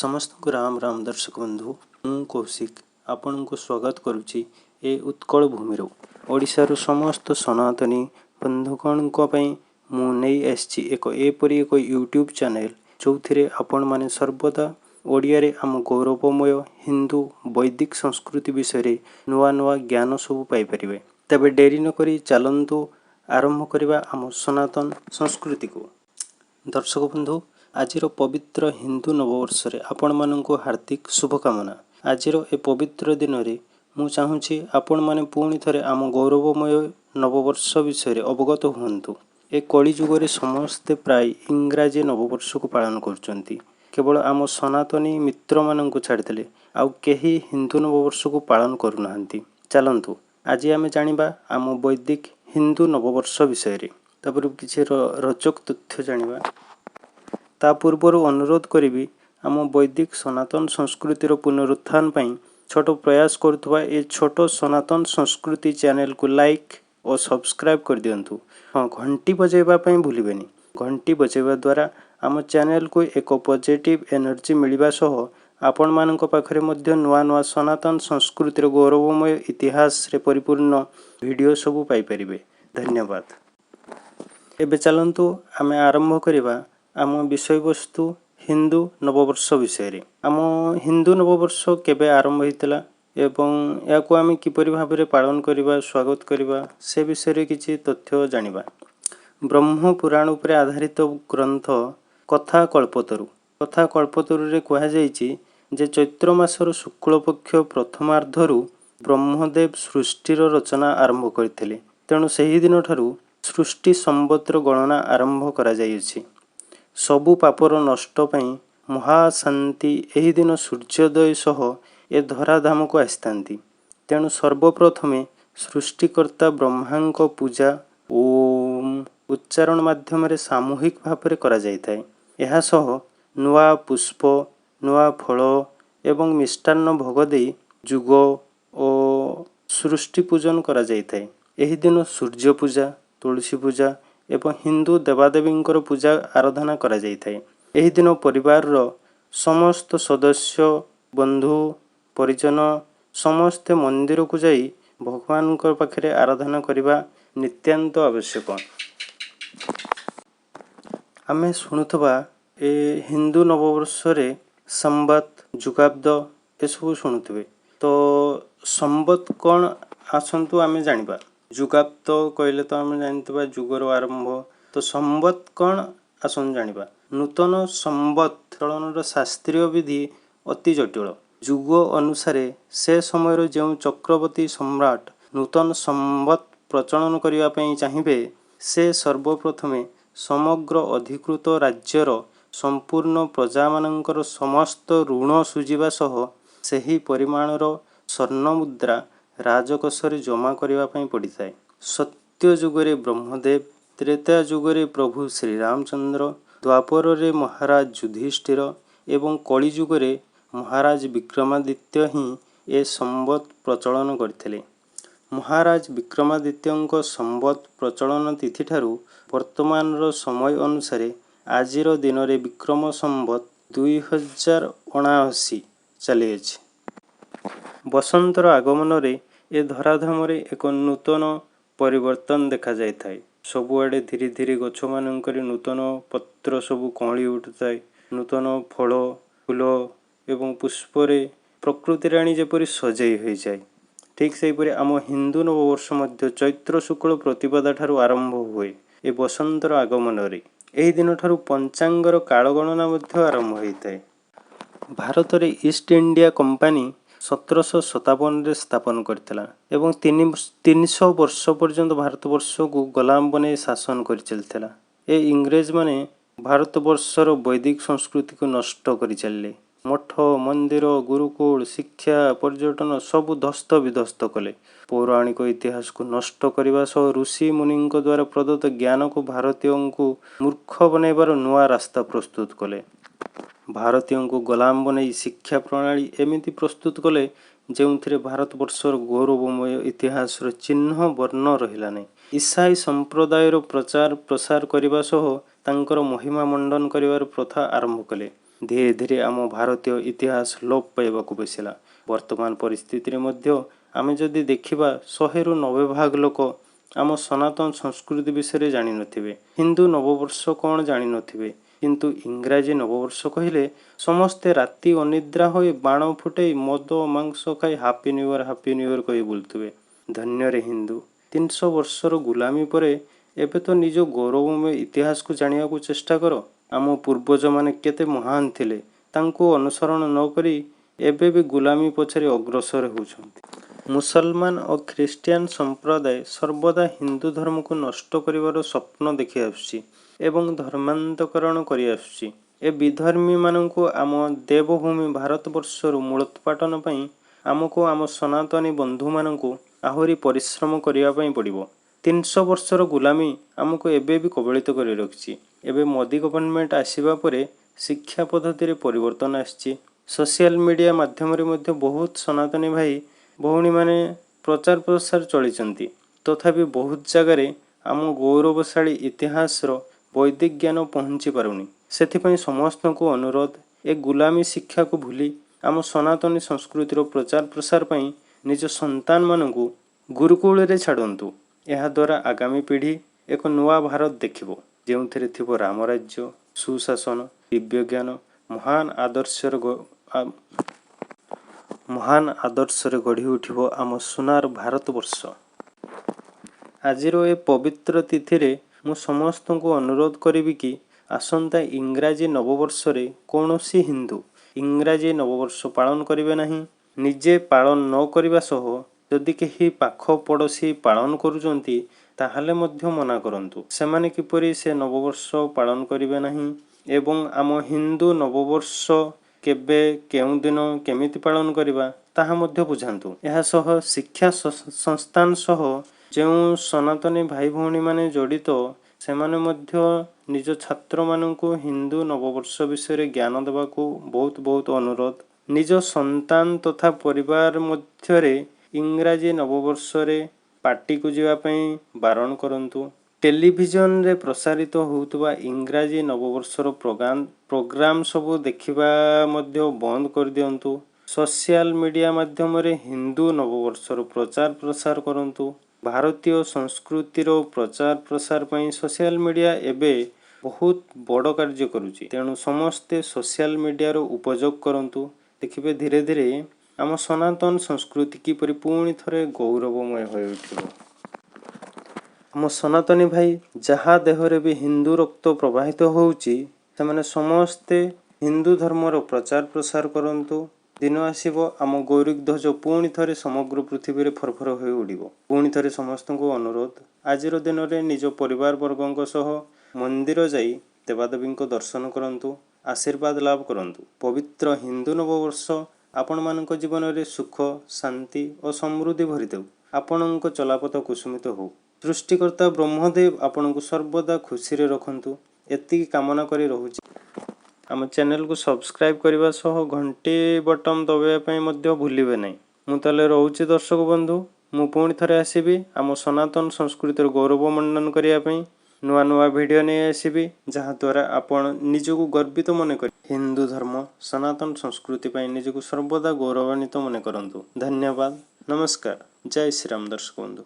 समस्त को राम राम दर्शक बंधु मु कौशिक आपण को स्वागत करुच्ची ए उत्कल भूमि ओडिशार समस्त सनातनी बंधुगण मु नहीं आसी एक एपरी एक यूट्यूब चैनल जो थे आपण मैंने सर्वदा ओडिया रे आम गौरवमय हिंदू वैदिक संस्कृति विषय नुआ नुआ ज्ञान सब पाइपर। तबे डेरी नक चलतु आरंभ करवा आम सनातन संस्कृति को। दर्शक बंधु आजिर पवित्र हिंदू नववर्ष आपण मानक हार्दिक शुभकामना। आजिर ए पवित्र दिन में मु चाहूँगी आपण माने पुणी थरे आम गौरवमय नववर्ष विषय अवगत हुंतु। ए कली जुगरे समस्ते प्राय इंग्राजी नववर्ष को पालन करुचंती। केवल आम सनातनी मित्र मानक छाड़देले आउ केही हिंदू नववर्ष को पालन करूनाहांती। चलंतु आज आम जानिबा आम वैदिक हिंदू नववर्ष विषय तापर किसी रोचक तथ्य जानिबा। ता पूर्वर अनुरोध करी आम वैदिक सनातन संस्कृतिर पुनरुत्थान पाई छोट प्रयास करुवा ए छोट सनातन संस्कृति चैनल को लाइक और सब्सक्राइब कर दिंतु। हाँ, घंटी बजाइवाई भूलें। घंटी बजाइवा द्वारा आम चैनल को एक पॉजिटिव एनर्जी मिलवा सह आपण मानक पाखरे मध्य नुआ नुआ सनातन संस्कृतिर गौरवमय इतिहास रे परिपूर्ण वीडियो सब पाइपर। धन्यवाद। एबे चलंतु आमे आरंभ करिबा आम विषय वस्तु हिंदू नववर्ष विषय। आम हिंदू नववर्ष केबे आरंभ होइतला एवं याको आमे किपरि भाबरे पालन करिबा स्वागत करिबा से विषय किछि तथ्य जानिबा। ब्रह्म पुराण उपरे आधारित ग्रंथ कथा कल्पतरु। कथा कल्पतरु रे कहा जायछि जे चैत्र मासर शुक्ल पक्ष प्रथमार्धरु ब्रह्मदेव सृष्टिर रचना आरंभ करथिले। तेणु सेही दिन ठारू सृष्टि संवत्सर गणना आरंभ करा जायछि। सबु पापर नष्ट पई महाशांति एही दिन सूर्योदय सह ए धराधाम को आसितांती। तेणु सर्वप्रथमे सृष्टिकर्ता ब्रह्मांक पूजा ओम उच्चारण माध्यम रे सामूहिक भाव करा जायताय। एहा सह नुआ पुष्प नुआ फल एवं मिष्टान्न भोग देई जुग और सृष्टि पूजन करा जायताय। एही दिन सूर्य पूजा तुलसी पूजा एवं हिंदू देवादेवी पूजा आराधना करा जायताय। एही दिन परिवार रो समस्त सदस्य बंधु परिजन समस्ते मंदिर को जाई भगवान पाखरे आराधना करने नित्यांत आवश्यक। आमे शुणुवा ए हिंदू नववर्ष रे संवत जुगाब्द एसबू शुणुवे। तो संवत कौन आसतु आमे जानिबा। जुगाब्द कहले तो आमे जानते जुगर आरंभ। तो संवत कौन आसन जानिबा। नूतन संवत चलन शास्त्रीय विधि अति जटिल। जुग अनुसार से समय जो चक्रवर्ती सम्राट नूतन संवत प्रचलन करने चाहिए से सर्वप्रथमे समग्र अधिकृत राज्यर संपूर्ण प्रजा मानकर समस्त ऋण सुझिबा सह सही परिमाणर स्वर्ण मुद्रा राजकोषरे जमा करने पड़ता है। सत्य जुगरे ब्रह्मदेव, त्रेता जुगरे प्रभु श्री रामचंद्र, द्वापर रे महाराज युधिष्ठिर एवं कली जुगरे महाराज विक्रमादित्य ही ए संवत प्रचलन करथिले। महाराज विक्रमादित्य संवत प्रचलन तिथि ठारू वर्तमान समय अनुसार आजिर दिन रे विक्रम संवत 2079 चली अछि। बसंतर आगमन रे ए धराधाम रे एक नूतन परिवर्तन देखा जाय थाए। सबुआडे धीरे धीरे गछ मानकर नूतन पत्र सबु कमली उठुଥାଏ। नूतन फल फूल एवं पुष्परे प्रकृति राणी जेपरी सजई हो जाए। ठीक सेहीपरि आम हिंदू नववर्ष मध्य चैत्र शुक्ल प्रतिपदा ठारू आरंभ हुए। ए बसंतर आगमन रे एही दिन ठारू पंचांगर कालगणना मध्य आरंभ होइଥାଏ। भारत रे ईस्ट इंडिया कंपनी 1757 रे स्थापन करथिला एवं 300 वर्ष पर्यंत भारतवर्ष को गुलाम बने शासन कर चलथिला। ए इंग्रेज माने भारतवर्षर वैदिक संस्कृति को नष्ट कर चलले। मठ मंदिर गुरुकुल शिक्षा पर्यटन सबु ध्वस्त विध्वस्त कले। पौराणिक इतिहास को नष्ट करने सह ऋषि मुनि द्वारा प्रदत्त ज्ञान को भारतीयों को मूर्ख बनइबार नुआ रास्ता प्रस्तुत कले। भारतीयों को गुलाम बनई शिक्षा प्रणाली एमिति प्रस्तुत कले जो भारतवर्षर गौरवमय इतिहास चिन्ह वर्ण रहिला नहीं। ईसाई संप्रदायर प्रचार प्रसार करने सह तांकर महिमा मंडन करिवार प्रथा आरंभ कले। ଧୀରେ ଧୀରେ ଆମ ଭାରତୀୟ ଇତିହାସ ଲୋପ ପାଇବାକୁ ବସିଲା। ବର୍ତ୍ତମାନ ପରିସ୍ଥିତିରେ ମଧ୍ୟ ଆମେ ଯଦି ଦେଖିବା 100ରୁ 90 ଭାଗ ଲୋକ ଆମ ସନାତନ ସଂସ୍କୃତି ବିଷୟରେ ଜାଣିନଥିବେ। ହିନ୍ଦୁ ନବବର୍ଷ କ'ଣ ଜାଣିନଥିବେ। କିନ୍ତୁ ଇଂରାଜୀ ନବବର୍ଷ କହିଲେ ସମସ୍ତେ ରାତି ଅନିଦ୍ରା ହୋଇ ବାଣ ଫୁଟାଇ ମଦ ମାଂସ ଖାଇ ହାପି ନ୍ୟୁ ଇୟର କହି ବୁଲୁଥିବେ। ଧନ୍ୟରେ ହିନ୍ଦୁ। 300 ବର୍ଷର ଗୁଲାମୀ ପରେ ଏବେ ତ ନିଜ ଗୌରବମୟ ଇତିହାସକୁ ଜାଣିବାକୁ ଚେଷ୍ଟା କର। ଆମ ପୂର୍ବଜମାନେ କେତେ ମହାନ ଥିଲେ ତାଙ୍କୁ ଅନୁସରଣ ନ କରି ଏବେ ବି ଗୁଲାମୀ ପଛରେ ଅଗ୍ରସର ହେଉଛନ୍ତି। ମୁସଲମାନ ଓ ଖ୍ରୀଷ୍ଟିଆନ ସମ୍ପ୍ରଦାୟ ସର୍ବଦା ହିନ୍ଦୁ ଧର୍ମକୁ ନଷ୍ଟ କରିବାର ସ୍ୱପ୍ନ ଦେଖି ଆସୁଛି ଏବଂ ଧର୍ମାନ୍ତକରଣ କରି ଆସୁଛି। ଏ ବିଧର୍ମୀମାନଙ୍କୁ ଆମ ଦେବଭୂମି ଭାରତବର୍ଷରୁ ମୂଳୋତ୍ପାଟନ ପାଇଁ ଆମକୁ ଆମ ସନାତନୀ ବନ୍ଧୁମାନଙ୍କୁ ଆହୁରି ପରିଶ୍ରମ କରିବା ପାଇଁ ପଡ଼ିବ। 300 ବର୍ଷର ଗୁଲାମୀ ଆମକୁ ଏବେ ବି କବଳିତ କରି ରଖିଛି। ଏବେ ମୋଦି ଗଭର୍ଣ୍ଣମେଣ୍ଟ ଆସିବା ପରେ ଶିକ୍ଷା ପଦ୍ଧତିରେ ପରିବର୍ତ୍ତନ ଆସିଛି। ସୋସିଆଲ ମିଡ଼ିଆ ମାଧ୍ୟମରେ ମଧ୍ୟ ବହୁତ ସନାତନୀ ଭାଇ ଭଉଣୀମାନେ ପ୍ରଚାର ପ୍ରସାର ଚଳିଛନ୍ତି। ତଥାପି ବହୁତ ଜାଗାରେ ଆମ ଗୌରବଶାଳୀ ଇତିହାସର ବୈଦିକ ଜ୍ଞାନ ପହଞ୍ଚି ପାରୁନି। ସେଥିପାଇଁ ସମସ୍ତଙ୍କୁ ଅନୁରୋଧ, ଏ ଗୁଲାମୀ ଶିକ୍ଷାକୁ ଭୁଲି ଆମ ସନାତନୀ ସଂସ୍କୃତିର ପ୍ରଚାର ପ୍ରସାର ପାଇଁ ନିଜ ସନ୍ତାନମାନଙ୍କୁ ଗୁରୁକୁଳରେ ଛାଡ଼ନ୍ତୁ। ଏହାଦ୍ୱାରା ଆଗାମୀ ପିଢ଼ି ଏକ ନୂଆ ଭାରତ ଦେଖିବ, ଯେଉଁଥିରେ ଥିବ ରାମରାଜ୍ୟ, ସୁଶାସନ, ଦିବ୍ୟଜ୍ଞାନ, ମହାନ ଆଦର୍ଶରେ ଗଢ଼ି ଉଠିବ ଆମ ସୁନାର ଭାରତବର୍ଷ। ଆଜିର ଏ ପବିତ୍ର ତିଥିରେ ମୁଁ ସମସ୍ତଙ୍କୁ ଅନୁରୋଧ କରିବି କି ଆସନ୍ତା ଇଂରାଜୀ ନବବର୍ଷରେ କୌଣସି ହିନ୍ଦୁ ଇଂରାଜୀ ନବବର୍ଷ ପାଳନ କରିବେ ନାହିଁ। ନିଜେ ପାଳନ ନ କରିବା ସହ ଯଦି କେହି ପାଖ ପଡ଼ୋଶୀ ପାଳନ କରୁଛନ୍ତି ତାହେଲେ ମଧ୍ୟ ମନା କରନ୍ତୁ। ସେମାନେ କିପରି ସେ ନବବର୍ଷ ପାଳନ କରିବେ ନାହିଁ ଏବଂ ଆମ ହିନ୍ଦୁ ନବବର୍ଷ କେବେ କେଉଁ ଦିନ କେମିତି ପାଳନ କରିବା ତାହା ମଧ୍ୟ ବୁଝାନ୍ତୁ। ଏହା ସହ ଶିକ୍ଷା ସଂସ୍ଥାନ ସହ ଯେଉଁ ସନାତନୀ ଭାଇ ଭଉଣୀମାନେ ଜଡ଼ିତ ସେମାନେ ମଧ୍ୟ ନିଜ ଛାତ୍ରମାନଙ୍କୁ ହିନ୍ଦୁ ନବବର୍ଷ ବିଷୟରେ ଜ୍ଞାନ ଦେବାକୁ ବହୁତ ଅନୁରୋଧ। ନିଜ ସନ୍ତାନ ତଥା ପରିବାର ମଧ୍ୟରେ ଇଂରାଜୀ ନବବର୍ଷରେ ପାର୍ଟିକୁ ଯିବା ପାଇଁ ବାରଣ କରନ୍ତୁ। ଟେଲିଭିଜନରେ ପ୍ରସାରିତ ହେଉଥିବା ଇଂରାଜୀ ନବବର୍ଷର ପ୍ରୋଗ୍ରାମ ସବୁ ଦେଖିବା ମଧ୍ୟ ବନ୍ଦ କରିଦିଅନ୍ତୁ। ସୋସିଆଲ ମିଡ଼ିଆ ମାଧ୍ୟମରେ ହିନ୍ଦୁ ନବବର୍ଷର ପ୍ରଚାର ପ୍ରସାର କରନ୍ତୁ। ଭାରତୀୟ ସଂସ୍କୃତିର ପ୍ରଚାର ପ୍ରସାର ପାଇଁ ସୋସିଆଲ ମିଡ଼ିଆ ଏବେ ବହୁତ ବଡ଼ କାର୍ଯ୍ୟ କରୁଛି। ତେଣୁ ସମସ୍ତେ ସୋସିଆଲ ମିଡ଼ିଆର ଉପଯୋଗ କରନ୍ତୁ। ଦେଖିବେ ଧୀରେ ଧୀରେ ଆମ ସନାତନ ସଂସ୍କୃତି କିପରି ପୁଣି ଥରେ ଗୌରବମୟ ହୋଇ ଉଠିବ। ଆମ ସନାତନୀ ଭାଇ ଯାହା ଦେହରେ ବି ହିନ୍ଦୁ ରକ୍ତ ପ୍ରବାହିତ ହେଉଛି ସେମାନେ ସମସ୍ତେ ହିନ୍ଦୁ ଧର୍ମର ପ୍ରଚାର ପ୍ରସାର କରନ୍ତୁ। ଦିନ ଆସିବ ଆମ ଗୌରିକ ଧ୍ୱଜ ପୁଣି ଥରେ ସମଗ୍ର ପୃଥିବୀରେ ଫରଫର ହୋଇ ଉଡ଼ିବ। ପୁଣି ଥରେ ସମସ୍ତଙ୍କୁ ଅନୁରୋଧ, ଆଜିର ଦିନରେ ନିଜ ପରିବାର ବର୍ଗଙ୍କ ସହ ମନ୍ଦିର ଯାଇ ଦେବାଦେବୀଙ୍କ ଦର୍ଶନ କରନ୍ତୁ, ଆଶୀର୍ବାଦ ଲାଭ କରନ୍ତୁ। ପବିତ୍ର ହିନ୍ଦୁ ନବବର୍ଷ ଆପଣମାନଙ୍କ ଜୀବନରେ ସୁଖ, ଶାନ୍ତି ଓ ସମୃଦ୍ଧି ଭରିଦେଉ। ଆପଣଙ୍କ ଚଲାପଥ କୁସୁମିତ ହେଉ। ସୃଷ୍ଟିକର୍ତ୍ତା ବ୍ରହ୍ମଦେବ ଆପଣଙ୍କୁ ସର୍ବଦା ଖୁସିରେ ରଖନ୍ତୁ। ଏତିକି କାମନା କରି ରହୁଛି। ଆମ ଚ୍ୟାନେଲକୁ ସବସ୍କ୍ରାଇବ୍ କରିବା ସହ ଘଣ୍ଟି ବଟନ ଦବାଇବା ପାଇଁ ମଧ୍ୟ ଭୁଲିବେ ନାହିଁ। ମୁଁ ତାହେଲେ ରହୁଛି ଦର୍ଶକ ବନ୍ଧୁ। ମୁଁ ପୁଣି ଥରେ ଆସିବି ଆମ ସନାତନ ସଂସ୍କୃତିର ଗୌରବ ମଣ୍ଡନ କରିବା ପାଇଁ। ନୂଆ ଭିଡ଼ିଓ ନେଇ ଆସିବି ଯାହାଦ୍ୱାରା ଆପଣ ନିଜକୁ ଗର୍ବିତ ମନେ କରିବେ। ହିନ୍ଦୁ ଧର୍ମ ସନାତନ ସଂସ୍କୃତି ପାଇଁ ନିଜକୁ ସର୍ବଦା ଗୌରବାନ୍ୱିତ ମନେ କରନ୍ତୁ। ଧନ୍ୟବାଦ, ନମସ୍କାର, ଜୟ ଶ୍ରୀରାମ ଦର୍ଶକ ବନ୍ଧୁ।